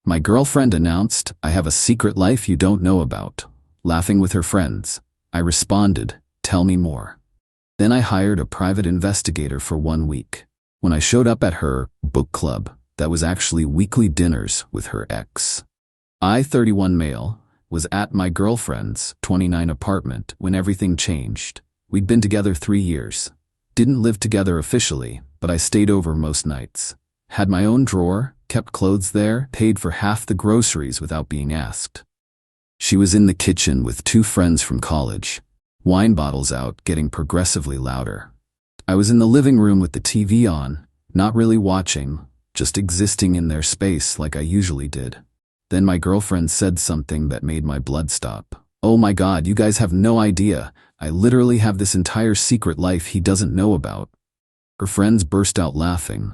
My girlfriend announced, "I have a secret life you don't know about." Laughing with her friends, I responded, "Tell me more." Then I hired a private investigator for 1 week. When I showed up at her book club, that was actually weekly dinners with her ex. I, 31 male, was at my girlfriend's 29 apartment when everything changed. We'd been together 3 years. Didn't live together officially, but I stayed over most nights. Had my own drawer, kept clothes there, paid for half the groceries without being asked. She was in the kitchen with 2 friends from college. Wine bottles out, getting progressively louder. I was in the living room with the TV on, not really watching, just existing in their space like I usually did. Then my girlfriend said something that made my blood stop. "Oh my God, you guys have no idea. I literally have this entire secret life he doesn't know about." Her friends burst out laughing.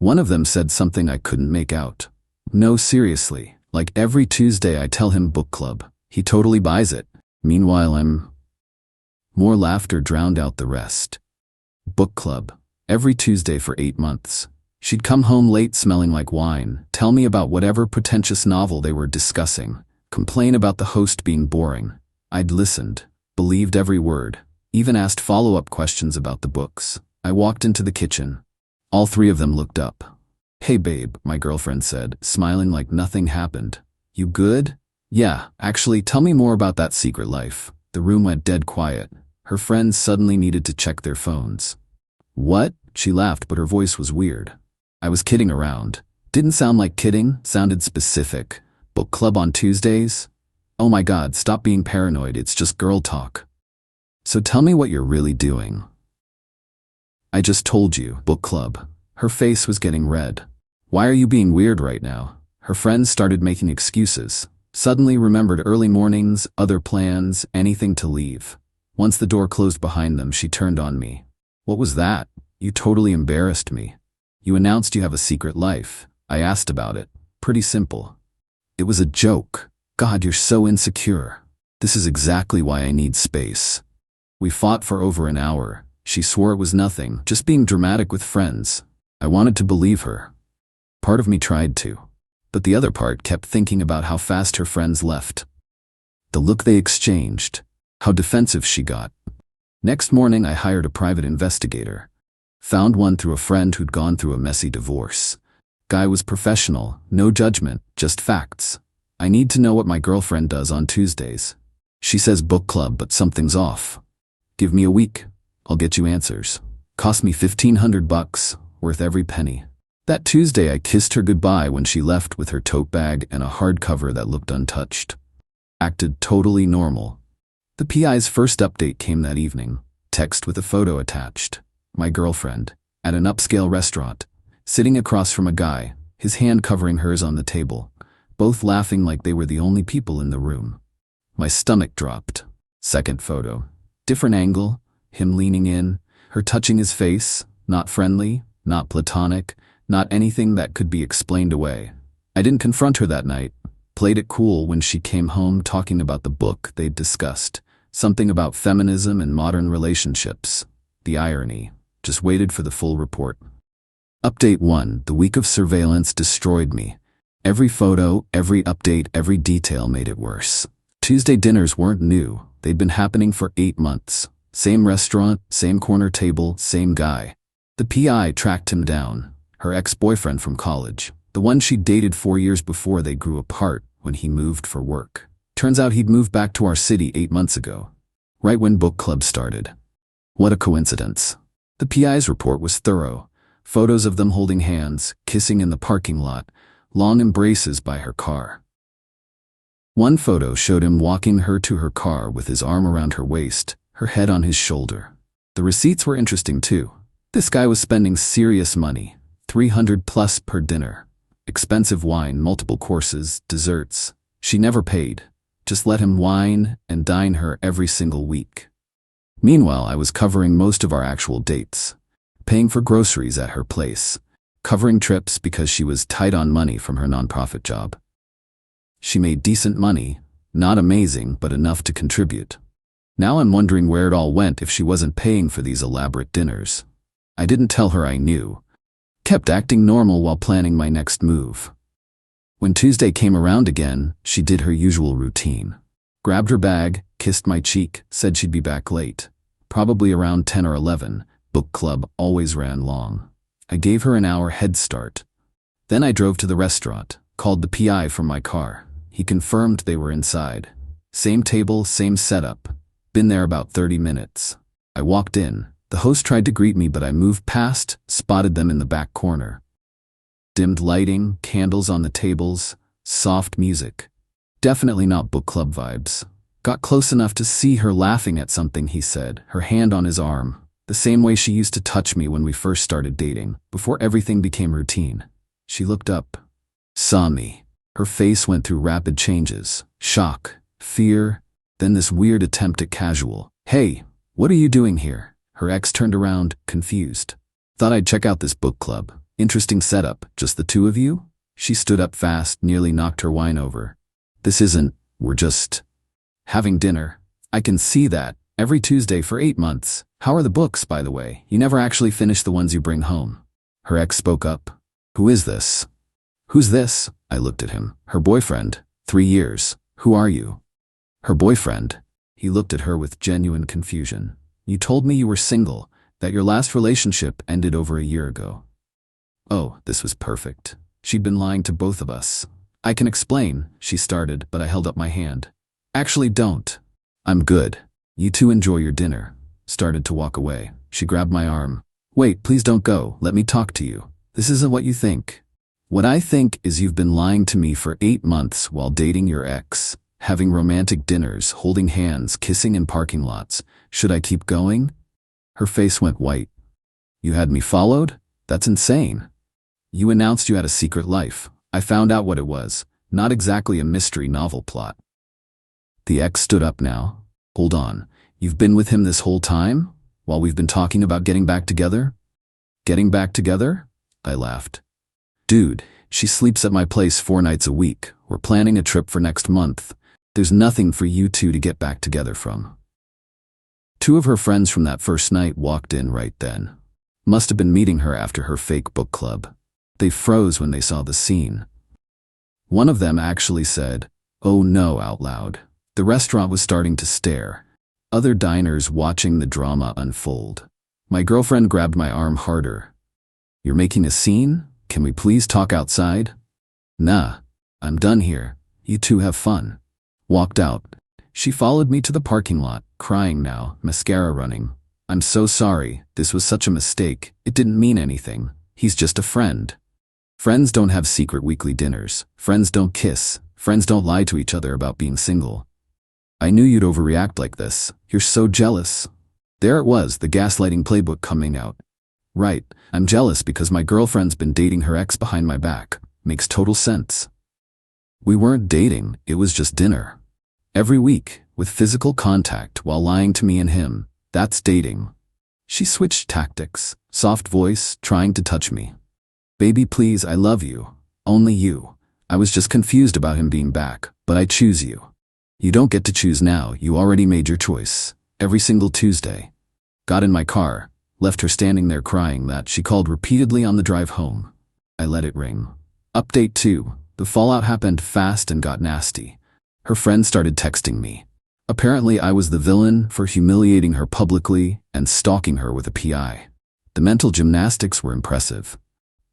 One of them said something I couldn't make out. "No, seriously, like every Tuesday I tell him book club. He totally buys it. Meanwhile More laughter drowned out the rest. Book club. Every Tuesday for 8 months. She'd come home late smelling like wine, tell me about whatever pretentious novel they were discussing, complain about the host being boring. I'd listened, believed every word, even asked follow-up questions about the books. I walked into the kitchen. All 3 of them looked up. "Hey babe," my girlfriend said, smiling like nothing happened. "You good?" "Yeah, actually, tell me more about that secret life." The room went dead quiet. Her friends suddenly needed to check their phones. "What?" She laughed, but her voice was weird. I was kidding around. Didn't sound like kidding, sounded specific. "Book club on Tuesdays?" "Oh my God, stop being paranoid, it's just girl talk." "So tell me what you're really doing." "I just told you, book club." Her face was getting red. "Why are you being weird right now?" Her friends started making excuses. Suddenly remembered early mornings, other plans, anything to leave. Once the door closed behind them, she turned on me. "What was that? You totally embarrassed me. You announced you have a secret life. I asked about it. Pretty simple." "It was a joke." "God, you're so insecure." "This is exactly why I need space." We fought for over an hour. She swore it was nothing, just being dramatic with friends. I wanted to believe her. Part of me tried to. But the other part kept thinking about how fast her friends left. The look they exchanged. How defensive she got. Next morning I hired a private investigator. Found one through a friend who'd gone through a messy divorce. Guy was professional, no judgment, just facts. "I need to know what my girlfriend does on Tuesdays. She says book club, but something's off. Give me a week. I'll get you answers." Cost me $1,500, worth every penny. That Tuesday I kissed her goodbye when she left with her tote bag and a hardcover that looked untouched. Acted totally normal. The PI's first update came that evening. Text with a photo attached. My girlfriend, at an upscale restaurant, sitting across from a guy, his hand covering hers on the table, both laughing like they were the only people in the room. My stomach dropped. Second photo. Different angle, him leaning in, her touching his face, not friendly, not platonic, not anything that could be explained away. I didn't confront her that night. Played it cool when she came home talking about the book they'd discussed. Something about feminism and modern relationships. The irony. Just waited for the full report. Update 1. The week of surveillance destroyed me. Every photo, every update, every detail made it worse. Tuesday dinners weren't new. They'd been happening for 8 months. Same restaurant, same corner table, same guy. The PI tracked him down. Her ex-boyfriend from college. The one she'd dated 4 years before they grew apart when he moved for work. Turns out he'd moved back to our city 8 months ago. Right when book club started. What a coincidence. The PI's report was thorough. Photos of them holding hands, kissing in the parking lot, long embraces by her car. One photo showed him walking her to her car with his arm around her waist, her head on his shoulder. The receipts were interesting too. This guy was spending serious money, $300+ per dinner. Expensive wine, multiple courses, desserts. She never paid. Just let him wine and dine her every single week. Meanwhile, I was covering most of our actual dates. Paying for groceries at her place. Covering trips because she was tight on money from her nonprofit job. She made decent money, not amazing, but enough to contribute. Now I'm wondering where it all went if she wasn't paying for these elaborate dinners. I didn't tell her I knew. Kept acting normal while planning my next move. When Tuesday came around again, she did her usual routine. Grabbed her bag, kissed my cheek, said she'd be back late. Probably around 10 or 11. Book club always ran long. I gave her an hour head start. Then I drove to the restaurant, called the PI from my car. He confirmed they were inside. Same table, same setup. Been there about 30 minutes. I walked in. The host tried to greet me, but I moved past, spotted them in the back corner. Dimmed lighting, candles on the tables, soft music. Definitely not book club vibes. Got close enough to see her laughing at something he said, her hand on his arm, the same way she used to touch me when we first started dating, before everything became routine. She looked up, saw me. Her face went through rapid changes, shock, fear, then this weird attempt at casual. "Hey, what are you doing here?" Her ex turned around, confused. "Thought I'd check out this book club. Interesting setup, just the two of you?" She stood up fast, nearly knocked her wine over. We're just having dinner." "I can see that. Every Tuesday for 8 months. How are the books, by the way? You never actually finish the ones you bring home." Her ex spoke up. "Who is this?" "Who's this?" I looked at him. "Her boyfriend. 3 years. Who are you?" "Her boyfriend." He looked at her with genuine confusion. "You told me you were single, that your last relationship ended over a year ago." Oh, this was perfect. She'd been lying to both of us. "I can explain," she started, but I held up my hand. "Actually, don't. I'm good. You two enjoy your dinner." Started to walk away. She grabbed my arm. "Wait, please don't go. Let me talk to you. This isn't what you think. What I think is you've been lying to me for 8 months while dating your ex, having romantic dinners, holding hands, kissing in parking lots. Should I keep going?" Her face went white. "You had me followed? That's insane. You announced you had a secret life. I found out what it was. Not exactly a mystery novel plot." The ex stood up now. "Hold on. You've been with him this whole time? While we've been talking about getting back together?" "Getting back together?" I laughed. "Dude, she sleeps at my place 4 nights a week. We're planning a trip for next month. There's nothing for you two to get back together from." 2 of her friends from that first night walked in right then. Must have been meeting her after her fake book club. They froze when they saw the scene. One of them actually said, "Oh no," out loud. The restaurant was starting to stare. Other diners watching the drama unfold. My girlfriend grabbed my arm harder. "You're making a scene? Can we please talk outside?" "Nah, I'm done here. You two have fun." Walked out. She followed me to the parking lot, crying now, mascara running. "I'm so sorry. This was such a mistake. It didn't mean anything. He's just a friend." Friends don't have secret weekly dinners. Friends don't kiss. Friends don't lie to each other about being single. "I knew you'd overreact like this. You're so jealous." There it was, the gaslighting playbook coming out. Right, I'm jealous because my girlfriend's been dating her ex behind my back. Makes total sense. We weren't dating, it was just dinner. Every week, with physical contact while lying to me and him. That's dating. She switched tactics, soft voice, trying to touch me. "Baby, please, I love you. Only you. I was just confused about him being back, but I choose you." "You don't get to choose now, you already made your choice. Every single Tuesday." Got in my car, left her standing there crying that she called repeatedly on the drive home. I let it ring. Update 2. The fallout happened fast and got nasty. Her friends started texting me. Apparently I was the villain for humiliating her publicly and stalking her with a PI. The mental gymnastics were impressive.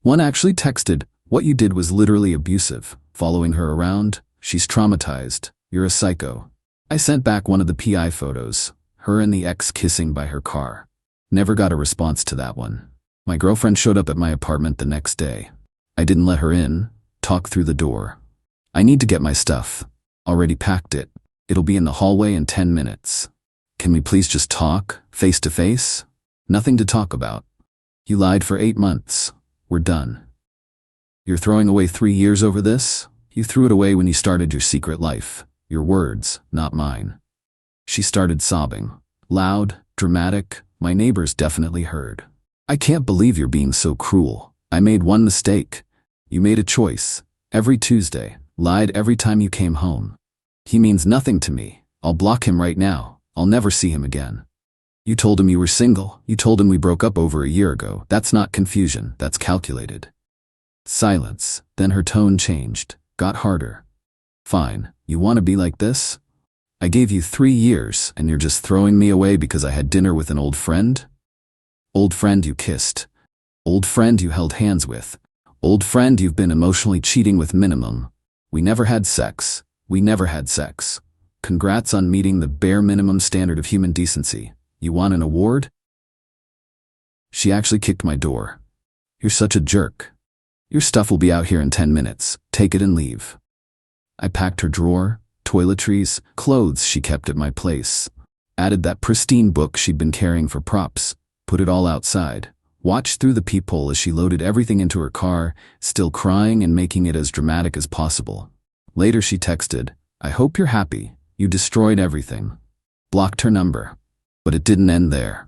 One actually texted, "What you did was literally abusive. Following her around, she's traumatized. You're a psycho." I sent back one of the PI photos, her and the ex kissing by her car. Never got a response to that one. My girlfriend showed up at my apartment the next day. I didn't let her in, talked through the door. "I need to get my stuff. Already packed it. It'll be in the hallway in 10 minutes. Can we please just talk, face to face?" "Nothing to talk about. You lied for 8 months. We're done." "You're throwing away 3 years over this? You threw it away when you started your secret life. Your words, not mine." She started sobbing. Loud, dramatic, my neighbors definitely heard. "I can't believe you're being so cruel. I made one mistake. You made a choice. Every Tuesday, lied every time you came home. He means nothing to me. I'll block him right now. I'll never see him again. You told him you were single. You told him we broke up over a year ago. That's not confusion. That's calculated." Silence. Then her tone changed. Got harder. Fine, you want to be like this? I gave you 3 years and you're just throwing me away because I had dinner with an old friend? Old friend you kissed. Old friend you held hands with. Old friend you've been emotionally cheating with minimum. We never had sex. We never had sex. Congrats on meeting the bare minimum standard of human decency. You want an award? She actually kicked my door. You're such a jerk. Your stuff will be out here in 10 minutes. Take it and leave. I packed her drawer, toiletries, clothes she kept at my place. Added that pristine book she'd been carrying for props. Put it all outside. Watched through the peephole as she loaded everything into her car, still crying and making it as dramatic as possible. Later she texted, I hope you're happy. You destroyed everything. Blocked her number. But it didn't end there.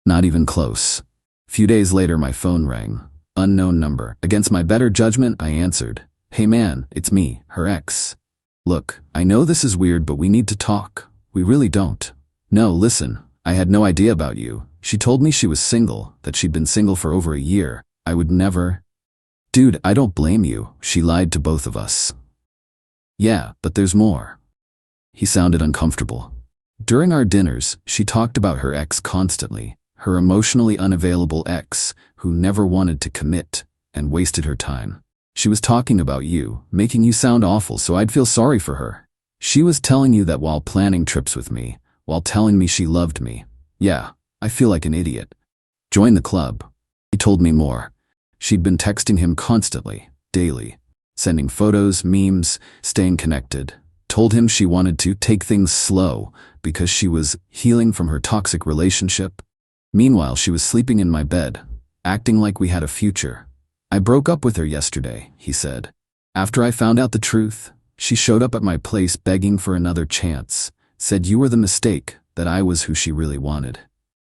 Not even close. Few days later my phone rang. Unknown number. Against my better judgment, I answered. Hey man, it's me, her ex. Look, I know this is weird, but we need to talk. We really don't. No, listen, I had no idea about you. She told me she was single, that she'd been single for over a year. I would never. Dude, I don't blame you. She lied to both of us. Yeah, but there's more. He sounded uncomfortable. During our dinners, she talked about her ex constantly, her emotionally unavailable ex, who never wanted to commit and wasted her time. She was talking about you, making you sound awful so I'd feel sorry for her. She was telling you that while planning trips with me, while telling me she loved me. Yeah, I feel like an idiot. Join the club. He told me more. She'd been texting him constantly, daily, sending photos, memes, staying connected. Told him she wanted to take things slow because she was healing from her toxic relationship. Meanwhile, she was sleeping in my bed, acting like we had a future. I broke up with her yesterday, he said. After I found out the truth, she showed up at my place begging for another chance, said you were the mistake, that I was who she really wanted.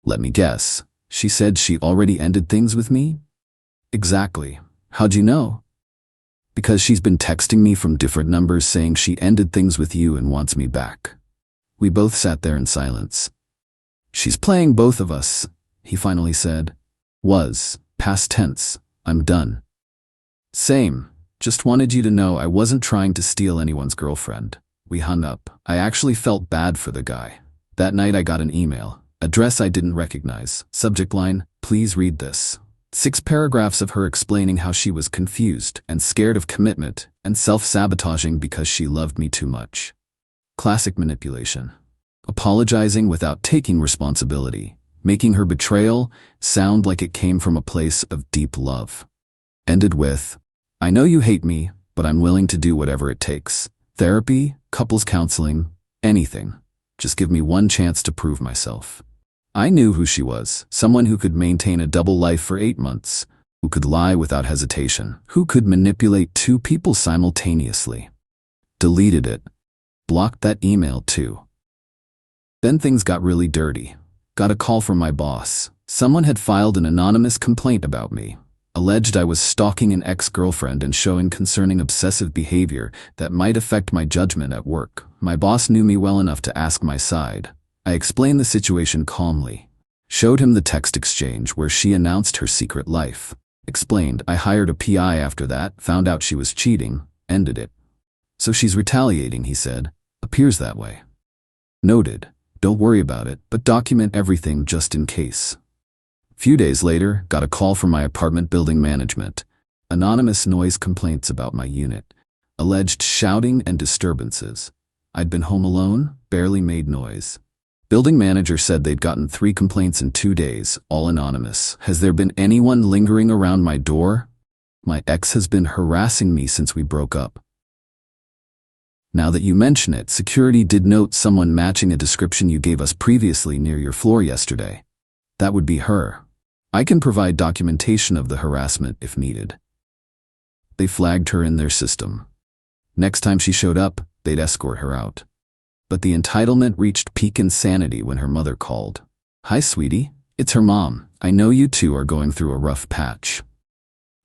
Let me guess, she said she already ended things with me? Exactly. How'd you know? Because she's been texting me from different numbers saying she ended things with you and wants me back. We both sat there in silence. She's playing both of us, he finally said. Was, past tense. I'm done. Same. Just wanted you to know I wasn't trying to steal anyone's girlfriend. We hung up. I actually felt bad for the guy. That night I got an email. Address I didn't recognize. Subject line, please read this. 6 paragraphs of her explaining how she was confused and scared of commitment and self-sabotaging because she loved me too much. Classic manipulation. Apologizing without taking responsibility, making her betrayal sound like it came from a place of deep love. Ended with, I know you hate me, but I'm willing to do whatever it takes. Therapy, couples counseling, anything. Just give me one chance to prove myself. I knew who she was, someone who could maintain a double life for 8 months, who could lie without hesitation, who could manipulate 2 people simultaneously. Deleted it. Blocked that email too. Then things got really dirty. Got a call from my boss. Someone had filed an anonymous complaint about me. Alleged I was stalking an ex-girlfriend and showing concerning obsessive behavior that might affect my judgment at work. My boss knew me well enough to ask my side. I explained the situation calmly. Showed him the text exchange where she announced her secret life. Explained I hired a PI after that, found out she was cheating, ended it. So she's retaliating, he said. Appears that way. Noted. Don't worry about it, but document everything just in case. Few days later, got a call from my apartment building management. Anonymous noise complaints about my unit. Alleged shouting and disturbances. I'd been home alone, barely made noise. Building manager said they'd gotten 3 complaints in 2 days, all anonymous. Has there been anyone lingering around my door? My ex has been harassing me since we broke up. Now that you mention it, security did note someone matching a description you gave us previously near your floor yesterday. That would be her. I can provide documentation of the harassment if needed. They flagged her in their system. Next time she showed up, they'd escort her out. But the entitlement reached peak insanity when her mother called. Hi, sweetie. It's her mom. I know you two are going through a rough patch.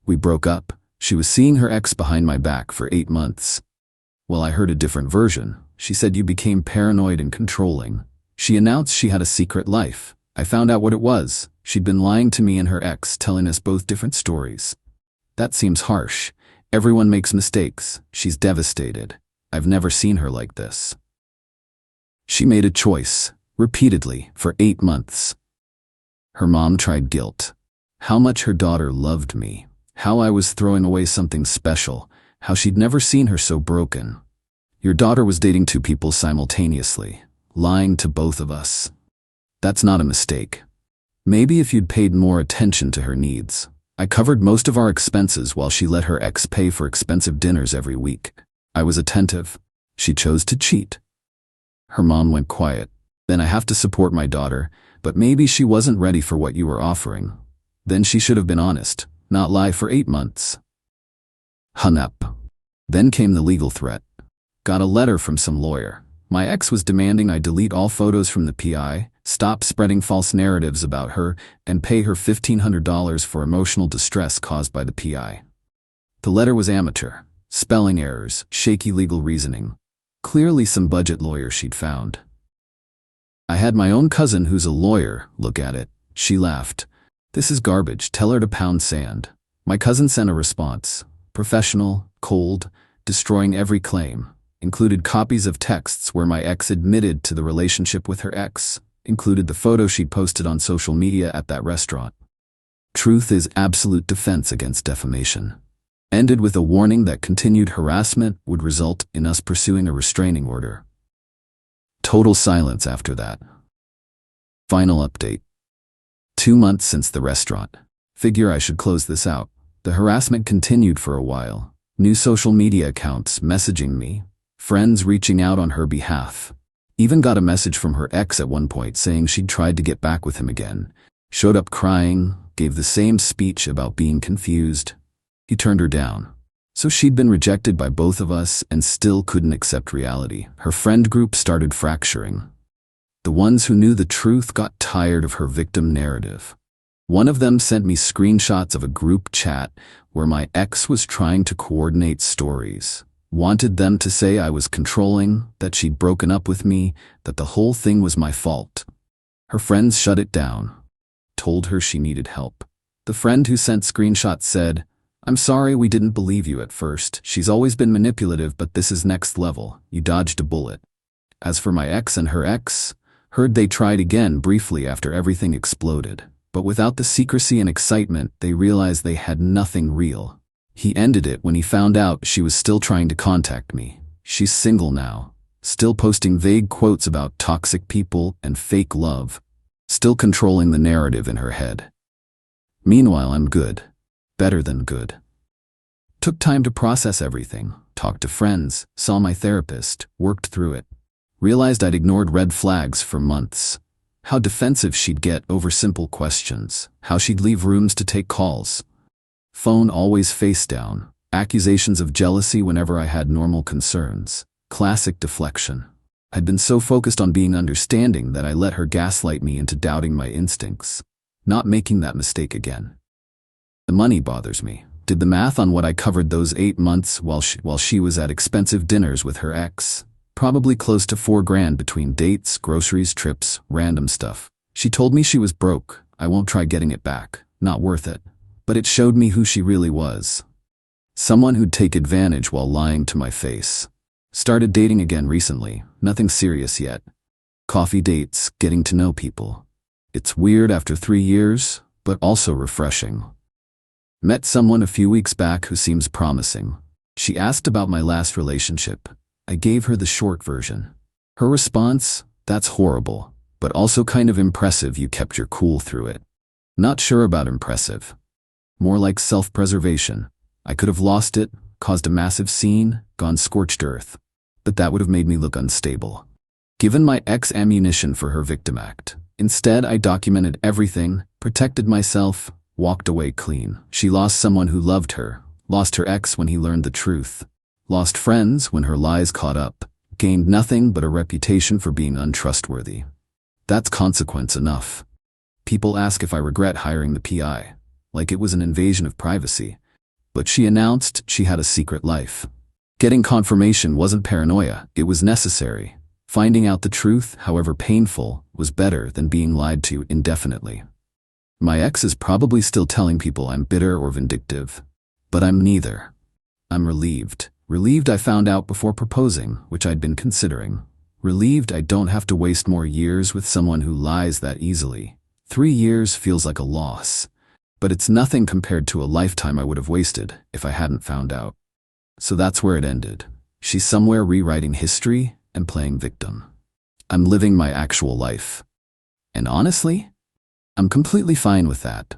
We broke up. She was seeing her ex behind my back for 8 months. Well, I heard a different version. She said you became paranoid and controlling. She announced she had a secret life. I found out what it was. She'd been lying to me and her ex, telling us both different stories. That seems harsh. Everyone makes mistakes. She's devastated. I've never seen her like this. She made a choice, repeatedly, for 8 months. Her mom tried guilt. How much her daughter loved me. How I was throwing away something special. How she'd never seen her so broken. Your daughter was dating 2 people simultaneously, lying to both of us. That's not a mistake. Maybe if you'd paid more attention to her needs. I covered most of our expenses while she let her ex pay for expensive dinners every week. I was attentive. She chose to cheat. Her mom went quiet. Then I have to support my daughter, but maybe she wasn't ready for what you were offering. Then she should have been honest, not lie for 8 months. Hung up. Then came the legal threat. Got a letter from some lawyer. My ex was demanding I delete all photos from the PI, stop spreading false narratives about her, and pay her $1,500 for emotional distress caused by the PI. The letter was amateur. Spelling errors, shaky legal reasoning. Clearly some budget lawyer she'd found. I had my own cousin who's a lawyer look at it. She laughed. This is garbage, tell her to pound sand. My cousin sent a response. Professional, cold, destroying every claim. Included copies of texts where my ex admitted to the relationship with her ex. Included the photo she'd posted on social media at that restaurant. Truth is absolute defense against defamation. Ended with a warning that continued harassment would result in us pursuing a restraining order. Total silence after that. Final update. 2 months since the restaurant. Figure I should close this out. The harassment continued for a while. New social media accounts messaging me. Friends reaching out on her behalf. Even got a message from her ex at one point saying she'd tried to get back with him again. Showed up crying, gave the same speech about being confused. He turned her down. So she'd been rejected by both of us and still couldn't accept reality. Her friend group started fracturing. The ones who knew the truth got tired of her victim narrative. One of them sent me screenshots of a group chat where my ex was trying to coordinate stories. Wanted them to say I was controlling, that she'd broken up with me, that the whole thing was my fault. Her friends shut it down. Told her she needed help. The friend who sent screenshots said, I'm sorry we didn't believe you at first. She's always been manipulative, but this is next level. You dodged a bullet. As for my ex and her ex, heard they tried again briefly after everything exploded. But without the secrecy and excitement, they realized they had nothing real. He ended it when he found out she was still trying to contact me. She's single now. Still posting vague quotes about toxic people and fake love. Still controlling the narrative in her head. Meanwhile, I'm good. Better than good. Took time to process everything. Talked to friends. Saw my therapist. Worked through it. Realized I'd ignored red flags for months. How defensive she'd get over simple questions. How she'd leave rooms to take calls. Phone always face down. Accusations of jealousy whenever I had normal concerns. Classic deflection. I'd been so focused on being understanding that I let her gaslight me into doubting my instincts. Not making that mistake again. The money bothers me. Did the math on what I covered those 8 months while she was at expensive dinners with her ex. Probably close to $4,000 between dates, groceries, trips, random stuff. She told me she was broke. I won't try getting it back. Not worth it. But it showed me who she really was. Someone who'd take advantage while lying to my face. Started dating again recently. Nothing serious yet. Coffee dates, getting to know people. It's weird after 3 years, but also refreshing. Met someone a few weeks back who seems promising. She asked about my last relationship. I gave her the short version. Her response, that's horrible, but also kind of impressive you kept your cool through it. Not sure about impressive. More like self-preservation. I could have lost it, caused a massive scene, gone scorched earth. But that would have made me look unstable. Given my ex ammunition for her victim act. Instead, I documented everything, protected myself, walked away clean. She lost someone who loved her, lost her ex when he learned the truth, lost friends when her lies caught up, gained nothing but a reputation for being untrustworthy. That's consequence enough. People ask if I regret hiring the PI, like it was an invasion of privacy. But she announced she had a secret life. Getting confirmation wasn't paranoia, it was necessary. Finding out the truth, however painful, was better than being lied to indefinitely. My ex is probably still telling people I'm bitter or vindictive, but I'm neither. I'm relieved. Relieved I found out before proposing, which I'd been considering. Relieved I don't have to waste more years with someone who lies that easily. 3 years feels like a loss, but it's nothing compared to a lifetime I would have wasted if I hadn't found out. So that's where it ended. She's somewhere rewriting history and playing victim. I'm living my actual life. And honestly, I'm completely fine with that.